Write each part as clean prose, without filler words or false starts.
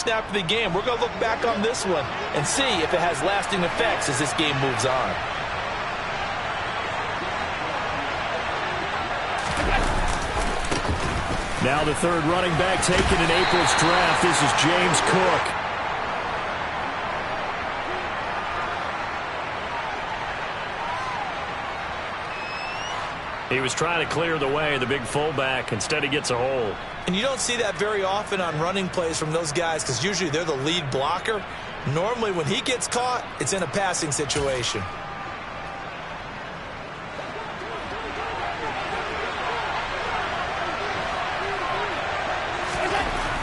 snap of the game. We're going to look back on this one and see if it has lasting effects as this game moves on. Now the third running back taken in April's draft. This is James Cook. He was trying to clear the way, the big fullback. Instead, he gets a hole. And you don't see that very often on running plays from those guys because usually they're the lead blocker. Normally, when he gets caught, it's in a passing situation.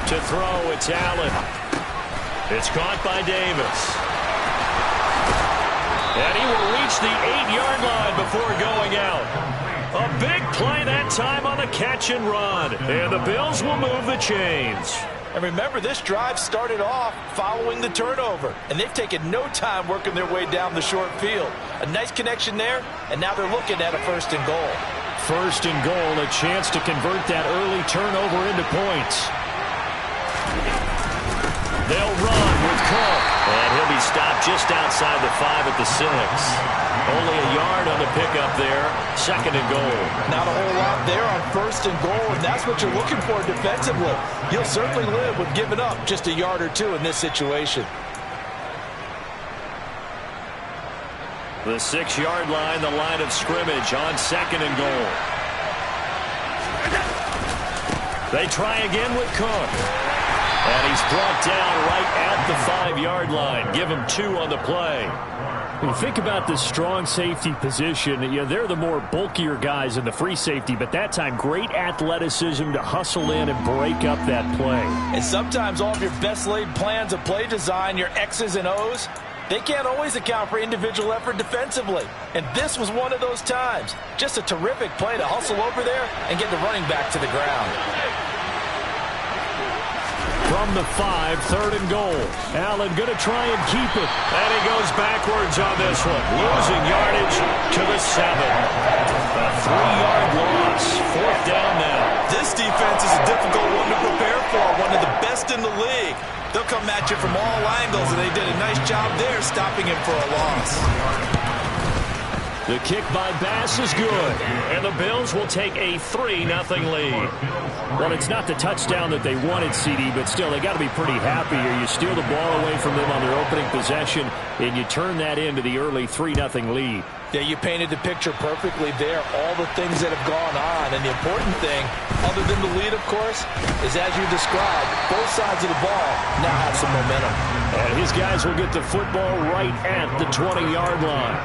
To throw, it's Allen. It's caught by Davis. And he will reach the 8-yard line before going out. A big play that time on the catch and run. And the Bills will move the chains. And remember, this drive started off following the turnover. And they've taken no time working their way down the short field. A nice connection there, and now they're looking at a 1st and goal. 1st and goal, a chance to convert that early turnover into points. They'll run with Cook. And he'll be stopped just outside the 5 at the 6. Only a yard on the pickup there. 2nd and goal. Not a whole lot there on 1st and goal, and that's what you're looking for defensively. You'll certainly live with giving up just a yard or two in this situation. The 6-yard line, the line of scrimmage on 2nd and goal. They try again with Cook. And he's brought down right at the 5-yard line. Give him 2 on the play. When you think about this strong safety position, they're the more bulkier guys in the free safety, but that time great athleticism to hustle in and break up that play. And sometimes all of your best laid plans of play design, your X's and O's, they can't always account for individual effort defensively. And this was one of those times. Just a terrific play to hustle over there and get the running back to the ground. From the 5, 3rd and goal. Allen going to try and keep it. And he goes backwards on this one. Losing yardage to the 7. A 3-yard loss. 4th down now. This defense is a difficult one to prepare for. One of the best in the league. They'll come at you from all angles, and they did a nice job there stopping him for a loss. The kick by Bass is good, and the Bills will take a 3-0 lead. Well, it's not the touchdown that they wanted, CD, but still, they got to be pretty happy here. You steal the ball away from them on their opening possession, and you turn that into the early 3-0 lead. Yeah, you painted the picture perfectly there, all the things that have gone on. And the important thing, other than the lead, of course, is as you described, both sides of the ball now have some momentum. And his guys will get the football right at the 20-yard line.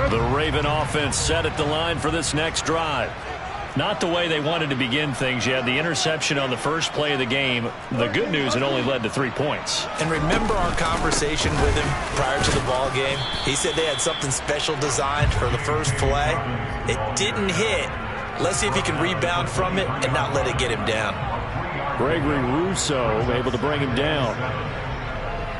The Raven offense set at the line for this next drive. Not the way they wanted to begin things. You had the interception on the first play of the game. The good news, it only led to 3 points. And remember our conversation with him prior to the ball game? He said they had something special designed for the first play. It didn't hit. Let's see if he can rebound from it and not let it get him down. Gregory Rousseau able to bring him down.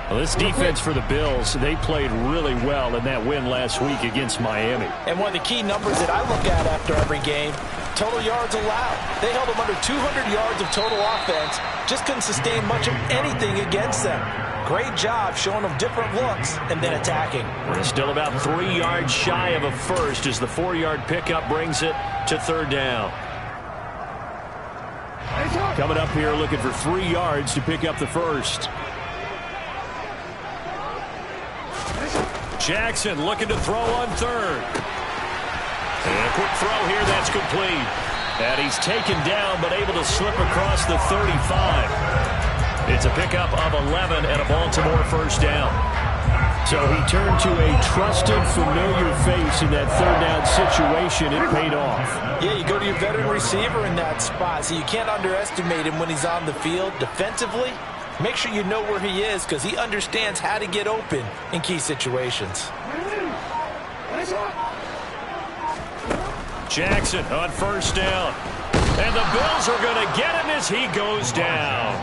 Well, this defense for the Bills, they played really well in that win last week against Miami. And one of the key numbers that I look at after every game, total yards allowed. They held them under 200 yards of total offense. Just couldn't sustain much of anything against them. Great job showing them different looks and then attacking. We're still about 3 yards shy of a first as the 4-yard pickup brings it to 3rd down. Coming up here looking for 3 yards to pick up the first. Jackson looking to throw on 3rd. And a quick throw here, that's complete. And he's taken down, but able to slip across the 35. It's a pickup of 11 and a Baltimore 1st down. So he turned to a trusted, familiar face in that 3rd down situation. It paid off. Yeah, you go to your veteran receiver in that spot, so you can't underestimate him when he's on the field defensively. Make sure you know where he is because he understands how to get open in key situations. Jackson on 1st down. And the Bills are going to get him as he goes down.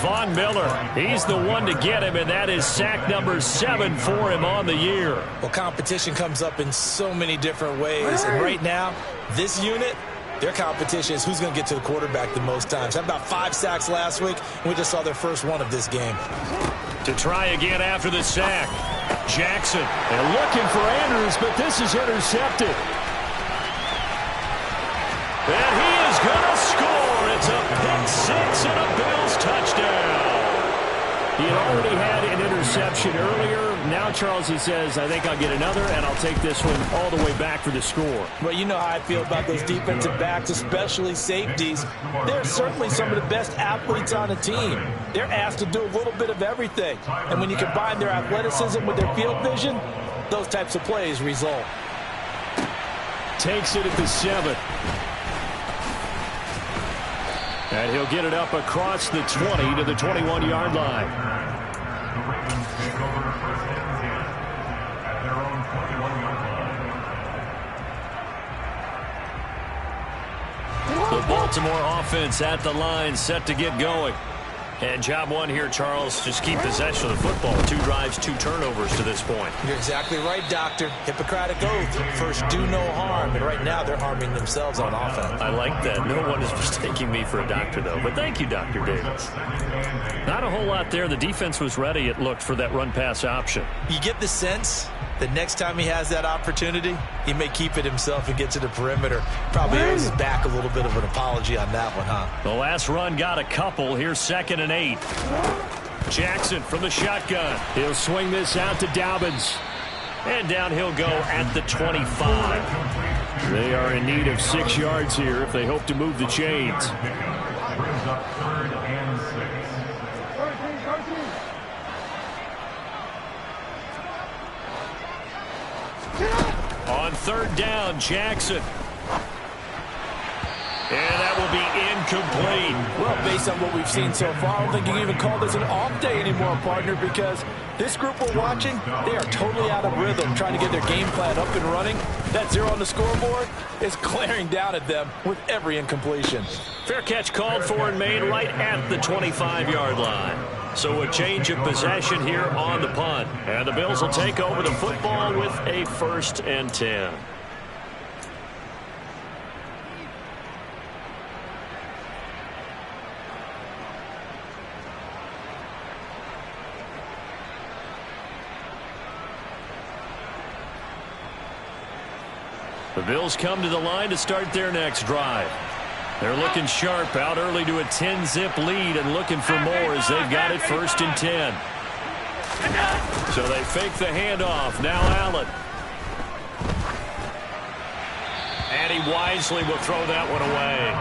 Von Miller, he's the one to get him, and that is sack number 7 for him on the year. Well, competition comes up in so many different ways, and right now, this unit, their competition is who's going to get to the quarterback the most times. Had about 5 sacks last week, and we just saw their first one of this game. To try again after the sack, Jackson. And looking for Andrews, but this is intercepted. And he is going to score. It's a pick 6 and a Bills touchdown. He had already had an interception earlier. Now, Charles, he says, I think I'll get another, and I'll take this one all the way back for the score. Well, you know how I feel about those defensive backs, especially safeties. They're certainly some of the best athletes on the team. They're asked to do a little bit of everything. And when you combine their athleticism with their field vision, those types of plays result. Takes it at the 7. And he'll get it up across the 20 to the 21-yard line. The Baltimore offense at the line, set to get going. And job one here, Charles, just keep possession of the football. 2 drives, 2 turnovers to this point. You're exactly right, Doctor. Hippocratic oath. First, do no harm. And right now, they're harming themselves on offense. I like that. No one is mistaking me for a doctor, though. But thank you, Dr. Davis. Not a whole lot there. The defense was ready, it looked, for that run-pass option. You get the sense that next time he has that opportunity, he may keep it himself and get to the perimeter. Probably owes his back a little bit of an apology on that one, huh? The last run got a couple. Here's 2nd and 8. Jackson from the shotgun. He'll swing this out to Dobbins. And down he'll go at the 25. They are in need of 6 yards here if they hope to move the chains. Brings up 3rd and 6. On 3rd down, Jackson. And that will be incomplete. Well, based on what we've seen so far, I don't think you can even call this an off day anymore, partner, because this group we're watching, they are totally out of rhythm, trying to get their game plan up and running. That 0 on the scoreboard is glaring down at them with every incompletion. Fair catch called for and made right at the 25-yard line. So a change of possession here on the punt. And the Bills will take over the football with a 1st and 10. The Bills come to the line to start their next drive. They're looking sharp, out early to a 10-zip lead and looking for more as they've got it 1st and 10. So they fake the handoff. Now Allen. And he wisely will throw that one away.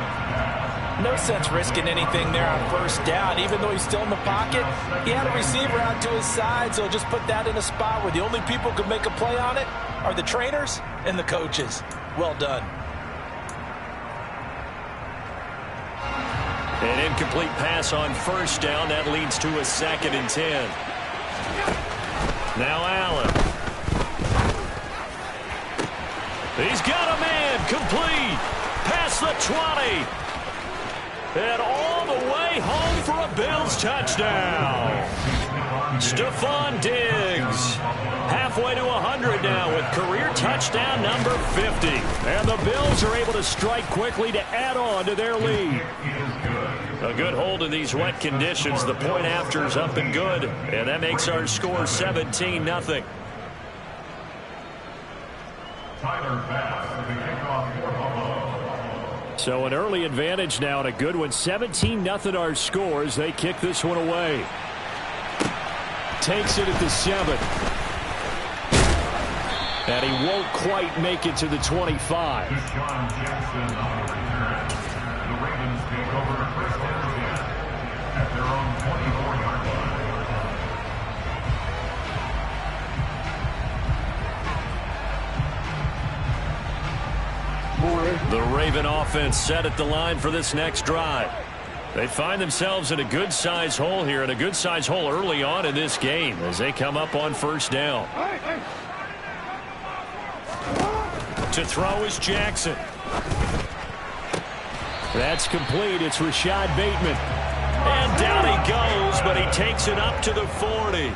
No sense risking anything there on 1st down. Even though he's still in the pocket, he had a receiver out to his side, so just put that in a spot where the only people who can make a play on it are the trainers and the coaches. Well done. An incomplete pass on 1st down. That leads to a 2nd and 10. Now Allen. He's got a man. Complete. Past the 20. And all the way home for a Bills touchdown. Stephon Diggs. Halfway to 100 now with career touchdown number 50. And the Bills are able to strike quickly to add on to their lead. A good hold in these wet conditions. The point after's up and good. And that makes our score 17-0. So an early advantage now and a good one. 17-0 our score as they kick this one away. Takes it at the 7. And he won't quite make it to the 25. Deshaun Jackson on the return. The Ravens take over 1st and 10 at their own 24-yard line. The Raven offense set at the line for this next drive. They find themselves in a good-sized hole here, and a good-sized hole early on in this game as they come up on 1st down. To throw is Jackson. That's complete. It's Rashad Bateman. And down he goes, but he takes it up to the 40.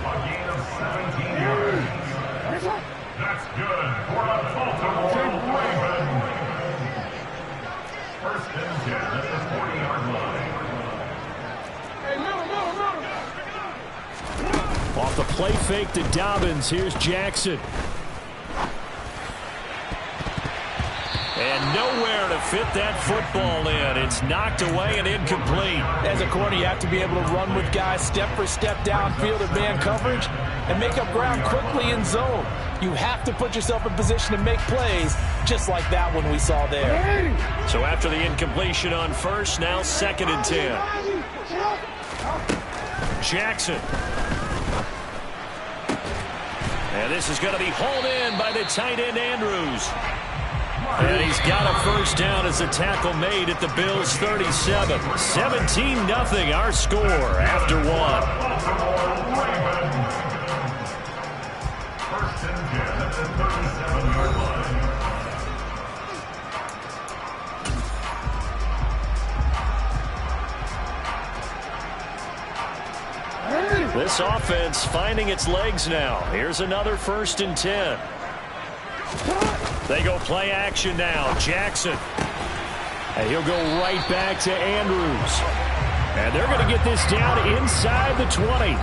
That's good for a Baltimore Ravens. First and 10 at the 40-yard line. Off the play fake to Dobbins, here's Jackson. And nowhere to fit that football in. It's knocked away and incomplete. As a corner, you have to be able to run with guys step for step downfield of man coverage and make up ground quickly in zone. You have to put yourself in position to make plays, just like that one we saw there. So after the incompletion on first, now 2nd and 10. Jackson. And this is going to be hauled in by the tight end Andrews. And he's got a first down as the tackle made at the Bills' 37. 17-0 our score after one. First and 10 at the 37-yard line. This offense finding its legs now. Here's another 1st and 10. They go play action now. Jackson. And he'll go right back to Andrews. And they're going to get this down inside the 20.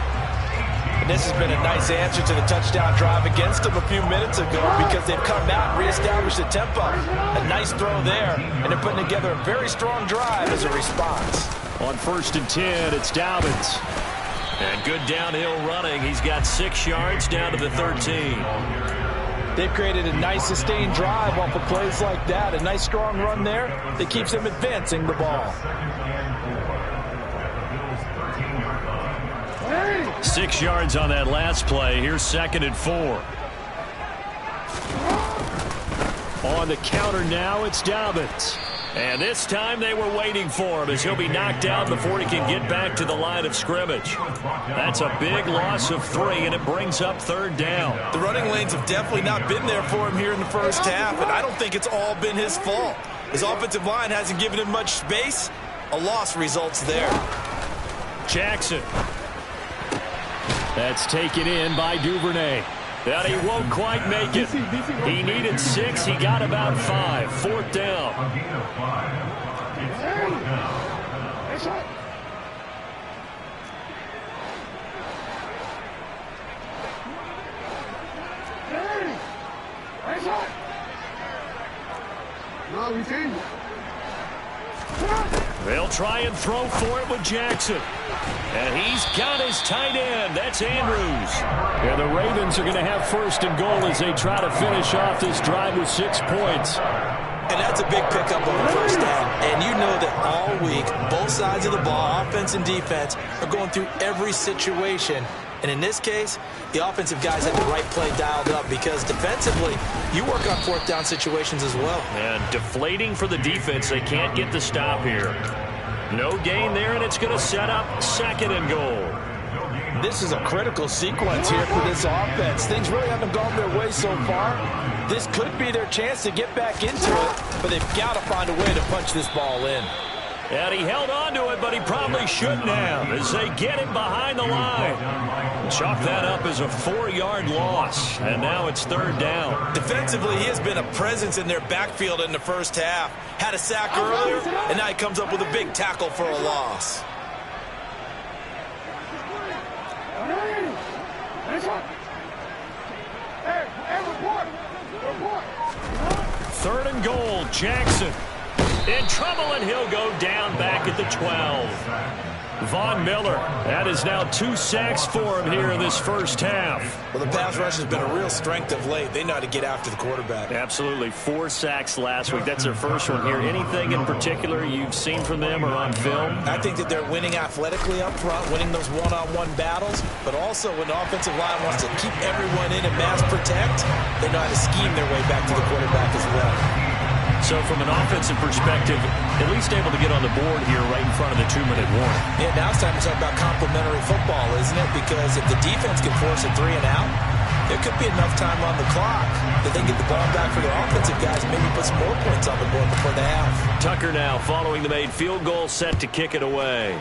And this has been a nice answer to the touchdown drive against them a few minutes ago because they've come out and reestablished the tempo. A nice throw there, and they're putting together a very strong drive as a response. On 1st and 10, it's Dobbins. And good downhill running. He's got 6 yards down to the 13. They've created a nice sustained drive off of plays like that. A nice strong run there that keeps them advancing the ball. 6 yards on that last play. Here's 2nd and 4. On the counter now, it's Dobbins. And this time they were waiting for him as he'll be knocked down before he can get back to the line of scrimmage. That's a big loss of 3, and it brings up 3rd down. The running lanes have definitely not been there for him here in the first half, and I don't think it's all been his fault. His offensive line hasn't given him much space. A loss results there. Jackson. That's taken in by Duvernay. And he won't quite make it. He needed 6. He got about 5. 4th down. They'll try and throw for it with Jackson. And he's got his tight end. That's Andrews. And the Ravens are going to have 1st and goal as they try to finish off this drive with 6 points. And that's a big pickup on the first down. And you know that all week, both sides of the ball, offense and defense, are going through every situation. And in this case, the offensive guys had the right play dialed up because defensively, you work on 4th down situations as well. And deflating for the defense. They can't get the stop here. No gain there, and it's going to set up 2nd and goal. This is a critical sequence here for this offense. Things really haven't gone their way so far. This could be their chance to get back into it, but they've got to find a way to punch this ball in. And he held on to it, but he probably shouldn't have as they get him behind the line. Chalk that up as a 4-yard loss, and now it's 3rd down. Defensively, he has been a presence in their backfield in the first half. Had a sack earlier, and now he comes up with a big tackle for a loss. Third and goal, Jackson. In trouble, and he'll go down back at the 12. Von Miller, that is now 2 sacks for him here in this first half. Well, the pass rush has been a real strength of late. They know how to get after the quarterback. Absolutely. 4 sacks last week. That's their first one here. Anything in particular you've seen from them or on film? I think that they're winning athletically up front, winning those one-on-one battles, but also when the offensive line wants to keep everyone in and mass protect, they know how to scheme their way back to the quarterback as well. So from an offensive perspective, at least able to get on the board here right in front of the 2-minute warning. Yeah, now it's time to talk about complementary football, isn't it? Because if the defense can force a 3 and out, there could be enough time on the clock that they get the ball back for their offensive guys and maybe put some more points on the board before the half. Tucker now following the made field goal, set to kick it away.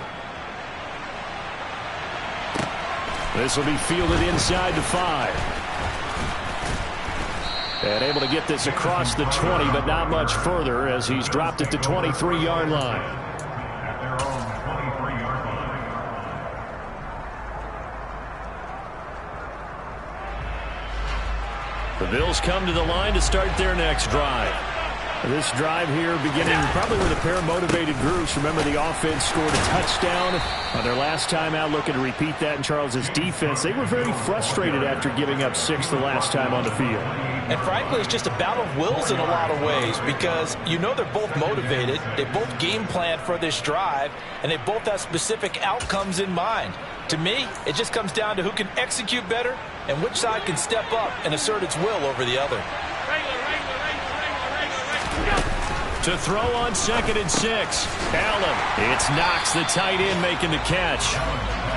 This will be fielded inside the 5. And able to get this across the 20, but not much further as he's dropped it to 23-yard line. At their own 23-yard line. The Bills come to the line to start their next drive. This drive here beginning probably with a pair of motivated groups. Remember, the offense scored a touchdown on their last time out, looking to repeat that in Charles's defense. They were very frustrated after giving up 6 the last time on the field. And frankly, it's just a battle of wills in a lot of ways because you know they're both motivated. They both game plan for this drive, and they both have specific outcomes in mind. To me, it just comes down to who can execute better and which side can step up and assert its will over the other. To throw on 2nd and 6. Allen. It's Knox, the tight end, making the catch.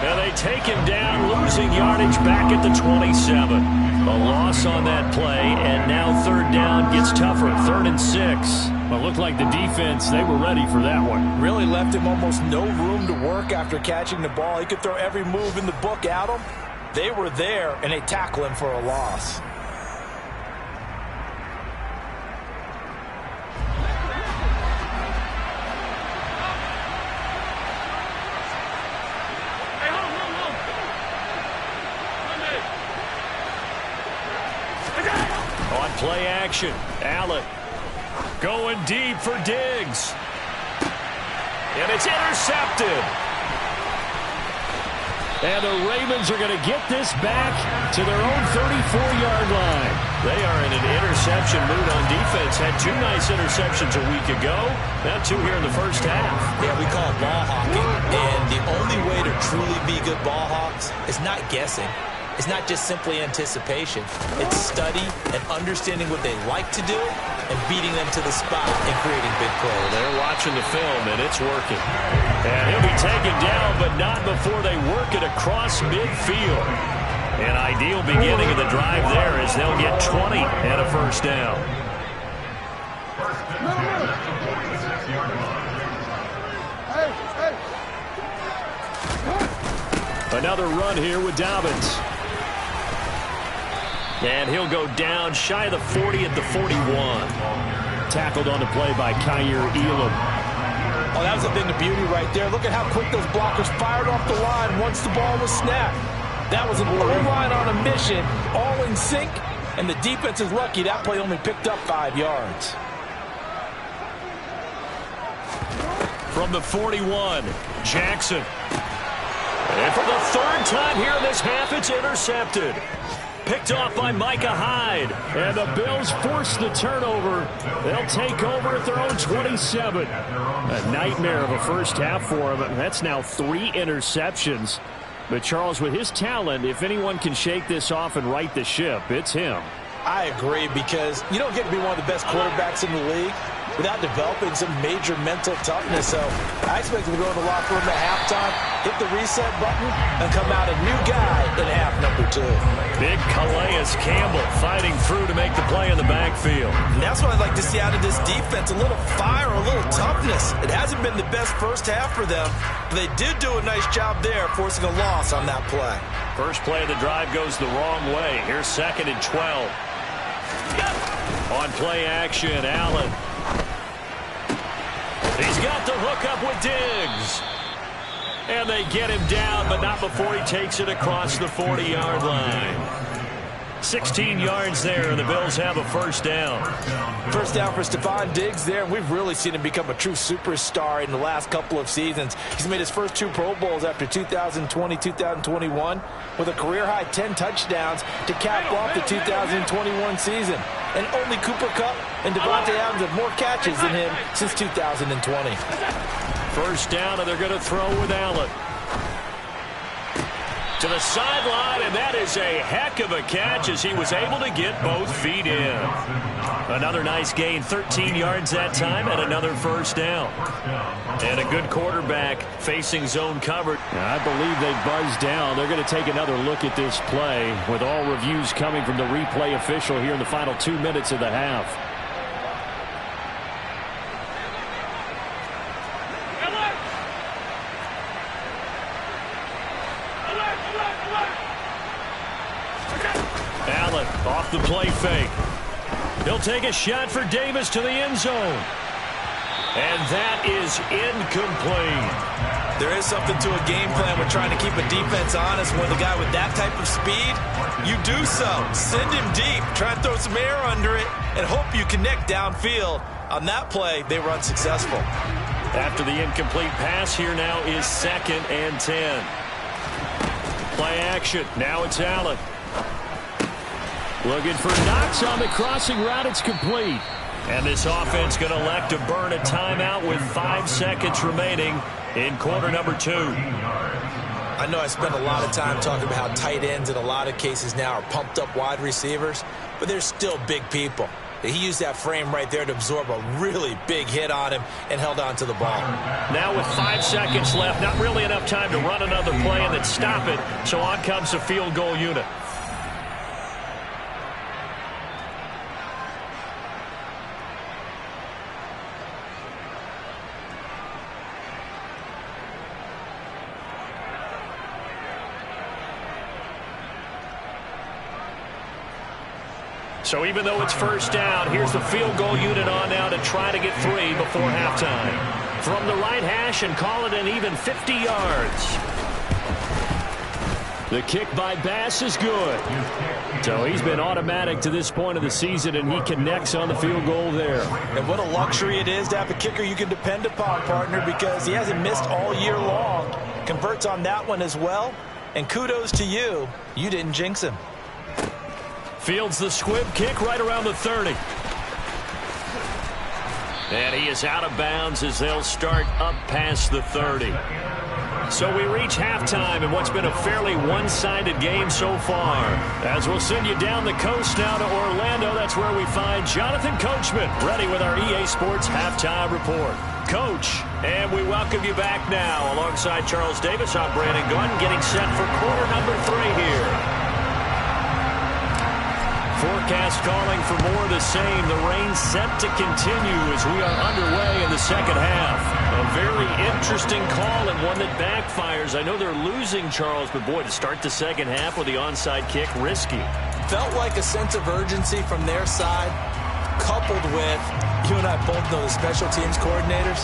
Now they take him down, losing yardage back at the 27. A loss on that play, and now 3rd down gets tougher. 3rd and 6. Well, it looked like the defense, they were ready for that one. Really left him almost no room to work after catching the ball. He could throw every move in the book at him. They were there, and they tackle him for a loss. Play action. Allen going deep for Diggs. And it's intercepted. And the Ravens are going to get this back to their own 34-yard line. They are in an interception mood on defense. Had 2 nice interceptions a week ago. Now 2 here in the first half. Yeah, we call it ball hawking. And the only way to truly be good ball hawks is not guessing. It's not just simply anticipation. It's study and understanding what they like to do and beating them to the spot and creating big plays. They're watching the film, and it's working. And he'll be taken down, but not before they work it across midfield. An ideal beginning of the drive there as they'll get 20 and a first down. Another run here with Dobbins. And he'll go down shy of the 40 at the 41. Tackled on the play by Kaiir Elam. Oh, that was a thing of beauty right there. Look at how quick those blockers fired off the line once the ball was snapped. That was an O-line on a mission, all in sync, and the defense is lucky that play only picked up 5 yards. From the 41, Jackson. And for the 3rd time here in this half, it's intercepted. Picked off by Micah Hyde. And the Bills force the turnover. They'll take over at their own 27. A nightmare of a first half for him. That's now 3 interceptions. But Charles, with his talent, if anyone can shake this off and right the ship, it's him. I agree, because you don't get to be one of the best quarterbacks in the league without developing some major mental toughness. So I expect him to go in the locker room at halftime, hit the reset button, and come out a new guy in half number 2. Big Calais Campbell fighting through to make the play in the backfield. And that's what I'd like to see out of this defense, a little fire, a little toughness. It hasn't been the best first half for them, but they did do a nice job there, forcing a loss on that play. First play of the drive goes the wrong way. Here's 2nd and 12. On play action, Allen. He's got the hook up with Diggs. And they get him down, but not before he takes it across the 40-yard line. 16 yards there, and the Bills have a first down. First down for Stephon Diggs there. We've really seen him become a true superstar in the last couple of seasons. He's made his first 2 Pro Bowls after 2020, 2021, with a career-high 10 touchdowns to cap off the 2021 season. And only Cooper Kupp and Devontae Adams have more catches than him since 2020. First down, and they're going to throw with Allen. To the sideline, and that is a heck of a catch as he was able to get both feet in. Another nice gain, 13 yards that time, and another first down. And a good quarterback facing zone coverage. I believe they've buzzed down. They're going to take another look at this play with all reviews coming from the replay official here in the final 2 minutes of the half. off the play fake. He'll take a shot for Davis to the end zone. And that is incomplete. There is something to a game plan with trying to keep a defense honest. When the guy with that type of speed, you do so. Send him deep. Try and throw some air under it and hope you connect downfield. On that play, they were unsuccessful. After the incomplete pass, here now is 2nd and 10. Play action. Now it's Allen. Looking for Knox on the crossing route. It's complete. And this offense going to elect to burn a timeout with 5 seconds remaining in quarter number 2. I know I spent a lot of time talking about how tight ends in a lot of cases now are pumped up wide receivers, but they're still big people. He used that frame right there to absorb a really big hit on him and held on to the ball. Now with 5 seconds left, not really enough time to run another play and then stop it, so on comes the field goal unit. So even though it's first down, here's the field goal unit on now to try to get 3 before halftime. From the right hash and call it an even 50 yards. The kick by Bass is good. So he's been automatic to this point of the season, and he connects on the field goal there. And what a luxury it is to have a kicker you can depend upon, partner, because he hasn't missed all year long. Converts on that one as well. And kudos to you. You didn't jinx him. Fields the squib kick right around the 30. And he is out of bounds as they'll start up past the 30. So we reach halftime in what's been a fairly one-sided game so far. As we'll send you down the coast now to Orlando, that's where we find Jonathan Coachman, ready with our EA Sports Halftime Report. Coach, and we welcome you back now. Alongside Charles Davis, I'm Brandon Gunn, getting set for quarter number 3 here. Forecast calling for more of the same. The rain set to continue as we are underway in the second half. A very interesting call and one that backfires. I know they're losing, Charles, but boy, to start the second half with the onside kick, risky. Felt like a sense of urgency from their side, coupled with, you and I both know the special teams coordinators.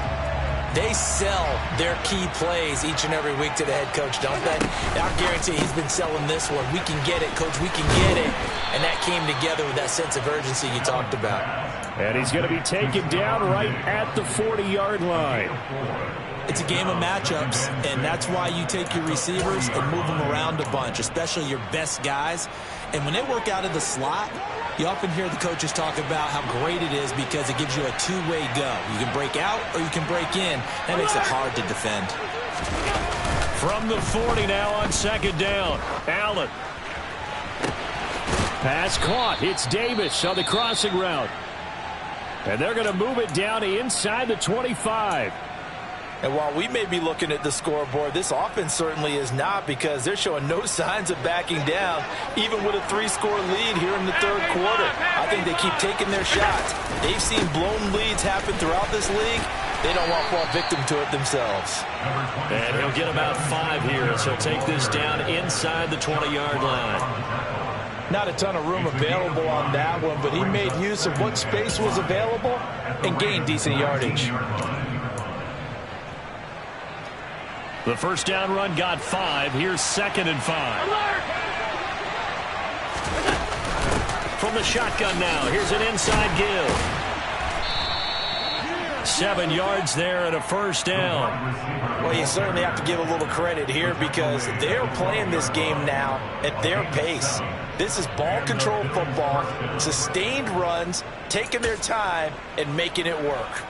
They sell their key plays each and every week to the head coach, don't they? I guarantee he's been selling this one. We can get it, coach, we can get it. And that came together with that sense of urgency you talked about. And he's going to be taken down right at the 40-yard line. It's a game of matchups, and that's why you take your receivers and move them around a bunch, especially your best guys. And when they work out of the slot, you often hear the coaches talk about how great it is because it gives you a two-way go. You can break out or you can break in. That makes it hard to defend. From the 40 now on second down, Allen. Pass caught. It's Davis on the crossing route. And they're going to move it down to inside the 25. And while we may be looking at the scoreboard, this offense certainly is not, because they're showing no signs of backing down, even with a 3-score lead here in the third quarter. I think they keep taking their shots. They've seen blown leads happen throughout this league. They don't want to fall victim to it themselves. And he'll get about 5 here as he'll take this down inside the 20-yard line. Not a ton of room available on that one, but he made use of what space was available and gained decent yardage. The first down run got 5. Here's 2nd and 5. From the shotgun now, here's an inside give. 7 yards there and a first down. Well, you certainly have to give a little credit here because they're playing this game now at their pace. This is ball control football, sustained runs, taking their time and making it work.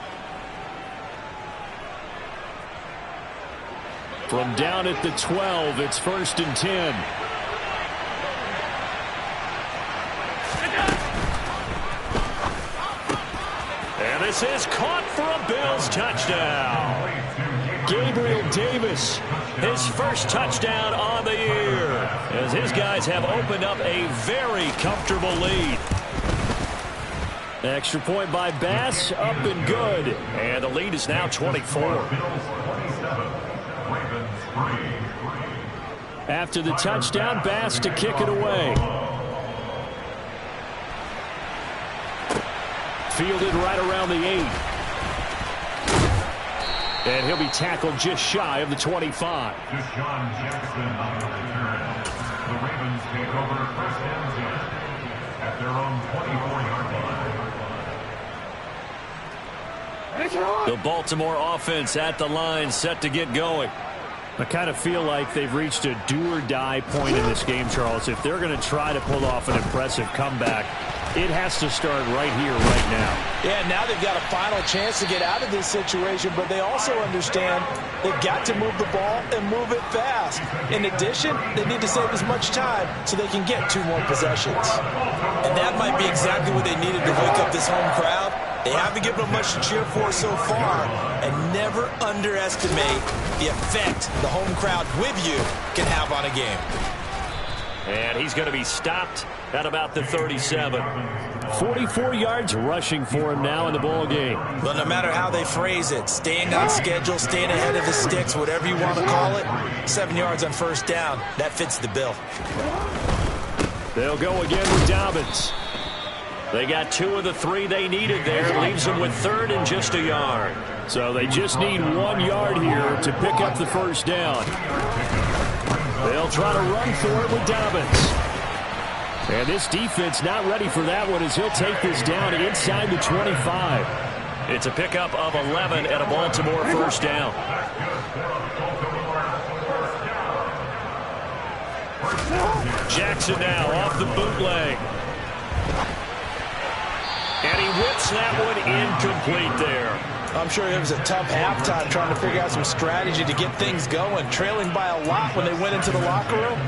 From down at the 12, it's 1st and 10. And this is caught for a Bills touchdown. Gabriel Davis, his first touchdown on the year, as his guys have opened up a very comfortable lead. Extra point by Bass, up and good. And the lead is now 24. After the touchdown, Bass to kick it away. Fielded right around the 8. And he'll be tackled just shy of the 25. Deshaun Jackson on the return. The Ravens take over first and 10 at their own 24-yard line. The Baltimore offense at the line, set to get going. I kind of feel like they've reached a do-or-die point in this game, Charles. If they're going to try to pull off an impressive comeback, it has to start right here, right now. Yeah, now they've got a final chance to get out of this situation, but they also understand they've got to move the ball and move it fast. In addition, they need to save as much time so they can get 2 more possessions. And that might be exactly what they needed to wake up this home crowd. They haven't given them much to cheer for so far, and never underestimate the effect the home crowd with you can have on a game. And he's going to be stopped at about the 37. 44 yards rushing for him now in the ball game. But no matter how they phrase it, staying on schedule, staying ahead of the sticks, whatever you want to call it, 7 yards on first down, that fits the bill. They'll go again with Dobbins. They got 2 of the 3 they needed there. Leaves them with 3rd and just a yard. So they just need 1 yard here to pick up the first down. They'll try to run for it with Dobbins. And this defense not ready for that one as he'll take this down inside the 25. It's a pickup of 11 at a Baltimore first down. Jackson now off the bootleg. And he whips that one incomplete there. I'm sure it was a tough halftime trying to figure out some strategy to get things going. Trailing by a lot when they went into the locker room.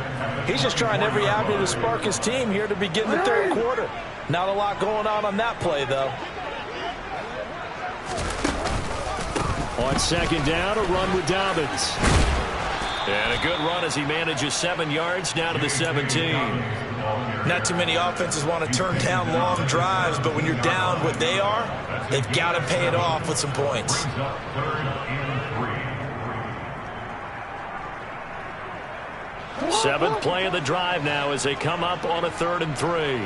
He's just trying every avenue to spark his team here to begin the 3rd quarter. Not a lot going on that play, though. On 2nd down, a run with Dobbins. And a good run as he manages 7 yards down to the 17. Not too many offenses want to turn down long drives, but when you're down what they are, they've got to pay it off with some points. 7th play of the drive now as they come up on a 3rd and 3.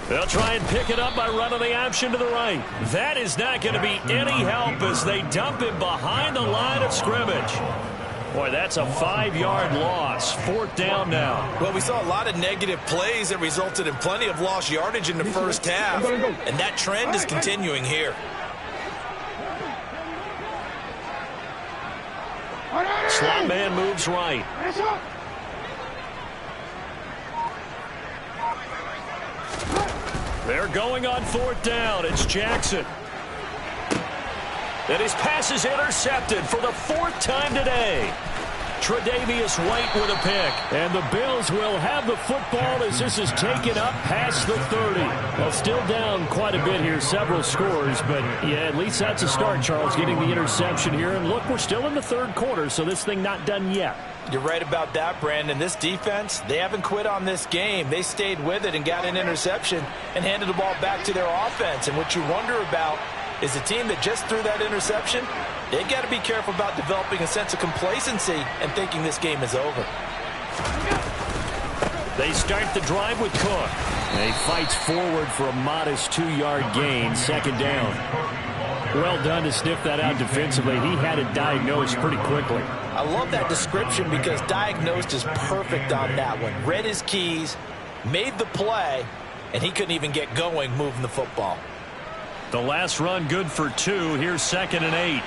They'll try and pick it up by running the option to the right. That is not going to be any help as they dump him behind the line of scrimmage. Boy, that's a 5-yard loss. 4th down now. Well, we saw a lot of negative plays that resulted in plenty of lost yardage in the first half, and that trend is continuing here. Slot man moves right. They're going on 4th down. It's Jackson. And his pass is intercepted for the 4th time today. Tre'Davious White with a pick. And the Bills will have the football as this is taken up past the 30. Well, still down quite a bit here, several scores. But, yeah, at least that's a start, Charles, getting the interception here. And, look, we're still in the 3rd quarter, so this thing not done yet. You're right about that, Brandon. This defense, they haven't quit on this game. They stayed with it and got an interception and handed the ball back to their offense. And what you wonder about is the team that just threw that interception, they've got to be careful about developing a sense of complacency and thinking this game is over. They start the drive with Cook. And he fights forward for a modest 2-yard gain, 2nd down. Well done to sniff that out defensively. He had it diagnosed pretty quickly. I love that description because diagnosed is perfect on that one. Read his keys, made the play, and he couldn't even get going moving the football. The last run good for 2. Here's 2nd and 8.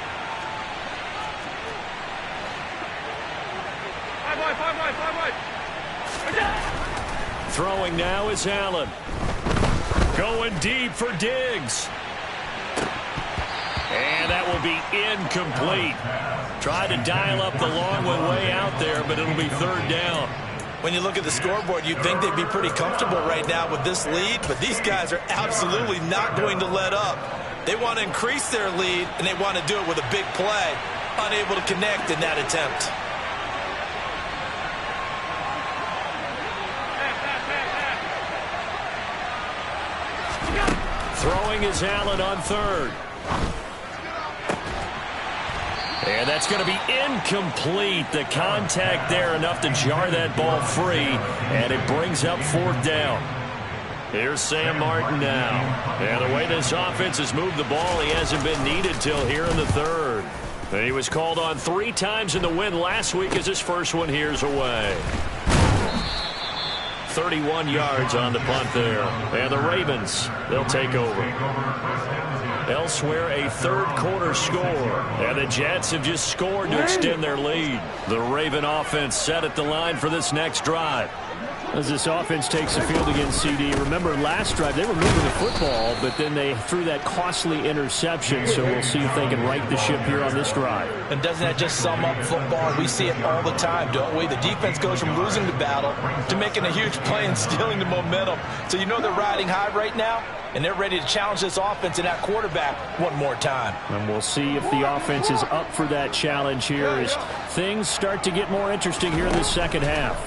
Throwing now is Allen. Going deep for Diggs. And that will be incomplete. Tried to dial up the long one way out there, but it'll be 3rd down. When you look at the scoreboard, you'd think they'd be pretty comfortable right now with this lead, but these guys are absolutely not going to let up. They want to increase their lead, and they want to do it with a big play. Unable to connect in that attempt. Throwing is Allen on 3rd. And that's going to be incomplete. The contact there enough to jar that ball free, and it brings up 4th down. Here's Sam Martin now. And the way this offense has moved the ball, he hasn't been needed till here in the 3rd. And he was called on 3 times in the win last week as his first one here's away. 31 yards on the punt there. And the Ravens, they'll take over. Elsewhere, a 3rd quarter score. And the Jets have just scored to extend their lead. The Raven offense set at the line for this next drive. As this offense takes the field against CD, remember last drive they were moving the football, but then they threw that costly interception, so we'll see if they can right the ship here on this drive. And doesn't that just sum up football? We see it all the time, don't we? The defense goes from losing the battle to making a huge play and stealing the momentum. So you know they're riding high right now, and they're ready to challenge this offense and that quarterback one more time. And we'll see if the offense is up for that challenge here as things start to get more interesting here in the second half.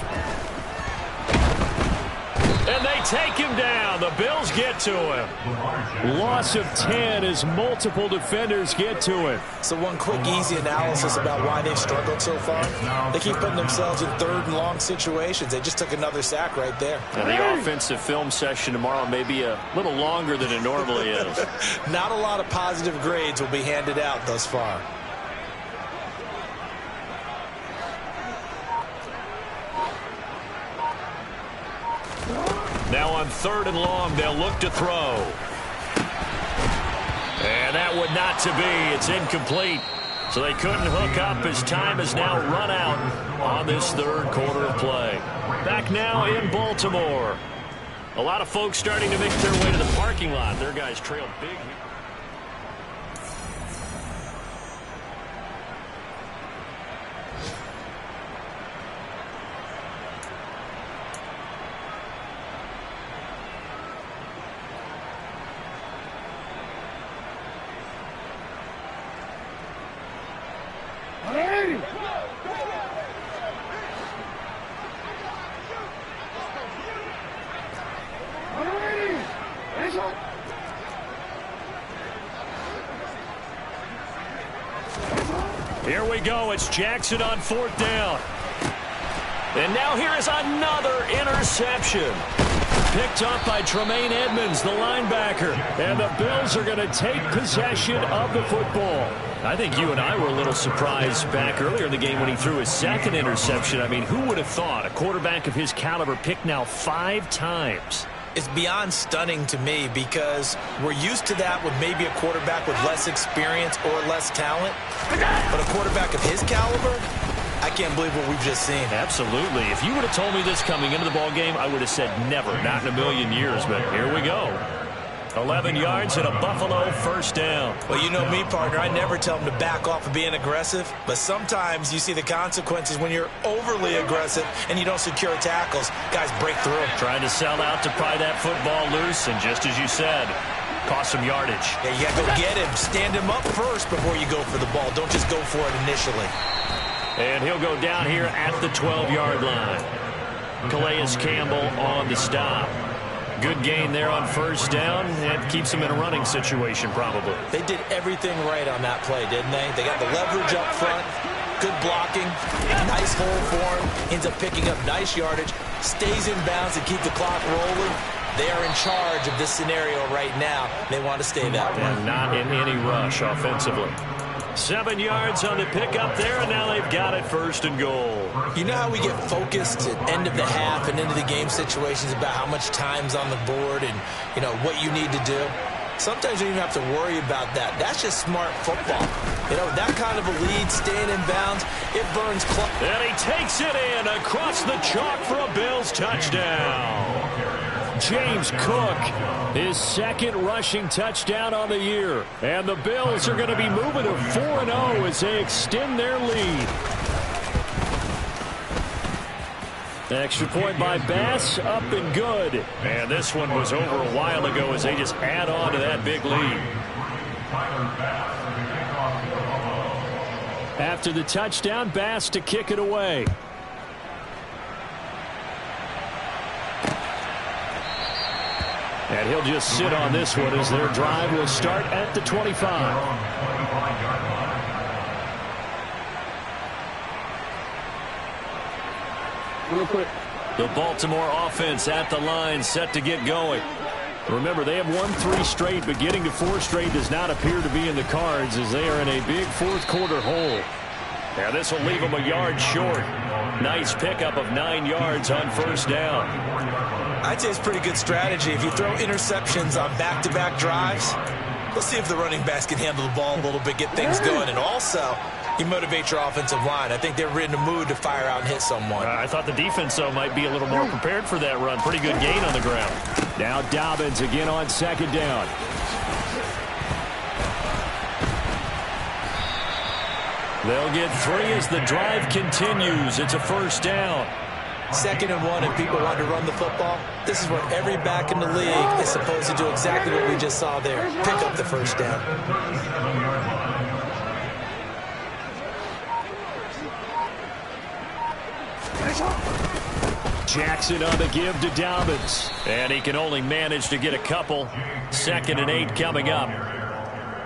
And they take him down. The Bills get to him. Loss of 10 as multiple defenders get to him. So one quick, easy analysis about why they've struggled so far. They keep putting themselves in 3rd and long situations. They just took another sack right there. And the offensive film session tomorrow may be a little longer than it normally is. Not a lot of positive grades will be handed out thus far. Now on 3rd and long, they'll look to throw. And that would not to be. It's incomplete. So they couldn't hook up as time has now run out on this 3rd quarter of play. Back now in Baltimore. A lot of folks starting to make their way to the parking lot. Their guys trail big here. Here we go. It's Jackson on 4th down. And now here is another interception. Picked up by Tremaine Edmonds, the linebacker. And the Bills are going to take possession of the football. I think you and I were a little surprised back earlier in the game when he threw his 2nd interception. I mean, who would have thought a quarterback of his caliber picked now 5 times? It's beyond stunning to me because we're used to that with maybe a quarterback with less experience or less talent. But a quarterback of his caliber, I can't believe what we've just seen. Absolutely. If you would have told me this coming into the ball game, I would have said never, not in a million years. But here we go. 11 yards and a Buffalo 1st down. Well, you know me, partner. I never tell them to back off of being aggressive. But sometimes you see the consequences when you're overly aggressive and you don't secure tackles. Guys break through. Trying to sell out to pry that football loose. And just as you said, cost some yardage. Yeah, you got to go get him. Stand him up first before you go for the ball. Don't just go for it initially. And he'll go down here at the 12-yard line. Calais Campbell on the stop. Good gain there on 1st down. That keeps them in a running situation probably. They did everything right on that play, didn't they? They got the leverage up front, good blocking, nice hole for him, ends up picking up nice yardage, stays in bounds and keep the clock rolling. They are in charge of this scenario right now. They want to stay that way. And not in any rush offensively. 7 yards on the pickup there, and now they've got it 1st and goal. You know how we get focused at end of the half and into the game situations about how much time's on the board and, you know, what you need to do? Sometimes you don't even have to worry about that. That's just smart football. You know, that kind of a lead, staying in bounds, it burns clock. And he takes it in across the chalk for a Bills touchdown. James Cook, his 2nd rushing touchdown on the year. And the Bills are going to be moving to 4-0 as they extend their lead. Extra point by Bass, up and good. And this one was over a while ago as they just add on to that big lead. After the touchdown, Bass to kick it away. And he'll just sit on this one as their drive will start at the 25. The Baltimore offense at the line, set to get going. Remember, they have won 3 straight, but getting to 4 straight does not appear to be in the cards as they are in a big fourth-quarter hole. Now this will leave them a yard short. Nice pickup of 9 yards on first down. I'd say it's pretty good strategy. If you throw interceptions on back-to-back drives, let's see if the running backs can handle the ball a little bit, get things going, and also you motivate your offensive line. I think they're in the mood to fire out and hit someone. I thought the defense, though, might be a little more prepared for that run. Pretty good gain on the ground. Now Dobbins again on second down. They'll get 3 as the drive continues. It's a first down. 2nd and 1, and people want to run the football. This is what every back in the league is supposed to do, exactly what we just saw there. Pick up the first down. Jackson on the give to Dobbins. And he can only manage to get a couple. 2nd and 8 coming up.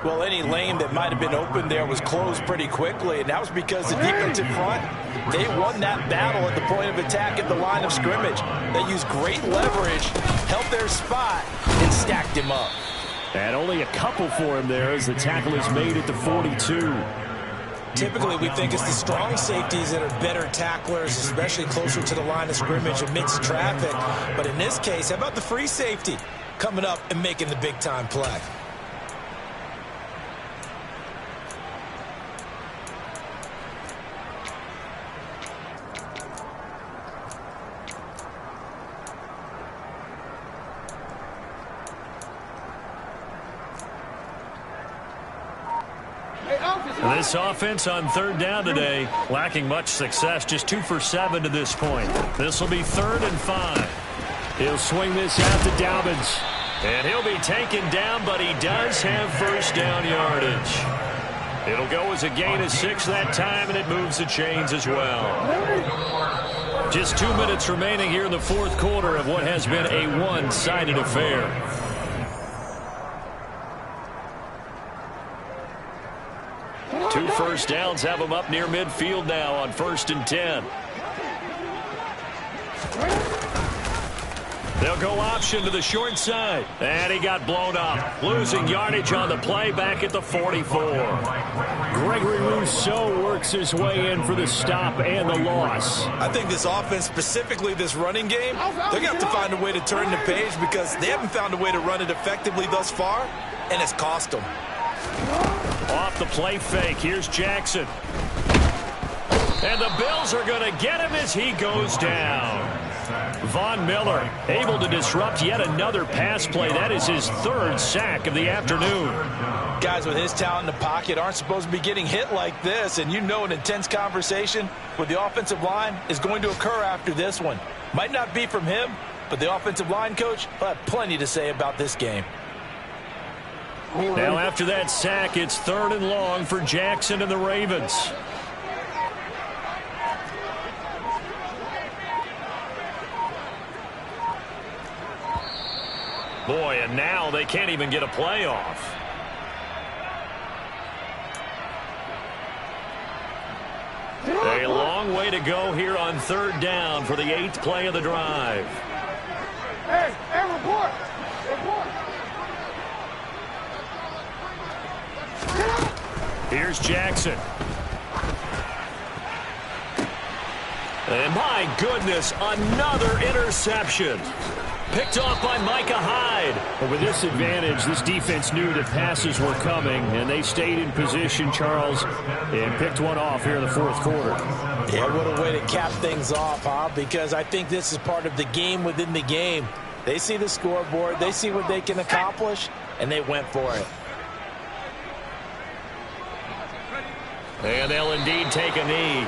Well, any lane that might have been open there was closed pretty quickly, and that was because the defensive front, they won that battle at the point of attack at the line of scrimmage. They used great leverage, held their spot, and stacked him up. And only a couple for him there as the tackle is made at the 42. Typically, we think it's the strong safeties that are better tacklers, especially closer to the line of scrimmage amidst traffic. But in this case, how about the free safety coming up and making the big-time play? This offense on 3rd down today, lacking much success, just 2 for 7 to this point. This will be 3rd and 5. He'll swing this out to Dobbins. And he'll be taken down, but he does have first down yardage. It'll go as a gain of 6 that time, and it moves the chains as well. Just 2 minutes remaining here in the 4th quarter of what has been a one-sided affair. Two first downs have him up near midfield now on 1st and 10. They'll go option to the short side. And he got blown up. Losing yardage on the play back at the 44. Gregory Rousseau works his way in for the stop and the loss. I think this offense, specifically this running game, they're going to have to find a way to turn the page because they haven't found a way to run it effectively thus far, and it's cost them. Off the play fake, here's Jackson. And the Bills are going to get him as he goes down. Von Miller able to disrupt yet another pass play. That is his 3rd sack of the afternoon. Guys with his talent in the pocket aren't supposed to be getting hit like this, and you know an intense conversation with the offensive line is going to occur after this one. Might not be from him, but the offensive line coach will have plenty to say about this game. Now after that sack, it's 3rd and long for Jackson and the Ravens. Boy, and now they can't even get a play off. A long way to go here on 3rd down for the 8th play of the drive. Hey, report! Here's Jackson. And my goodness, another interception. Picked off by Micah Hyde. But with this advantage, this defense knew that passes were coming, and they stayed in position, Charles, and picked one off here in the 4th quarter. Yeah, what a way to cap things off, huh? Because I think this is part of the game within the game. They see the scoreboard, they see what they can accomplish, and they went for it. And they'll indeed take a knee.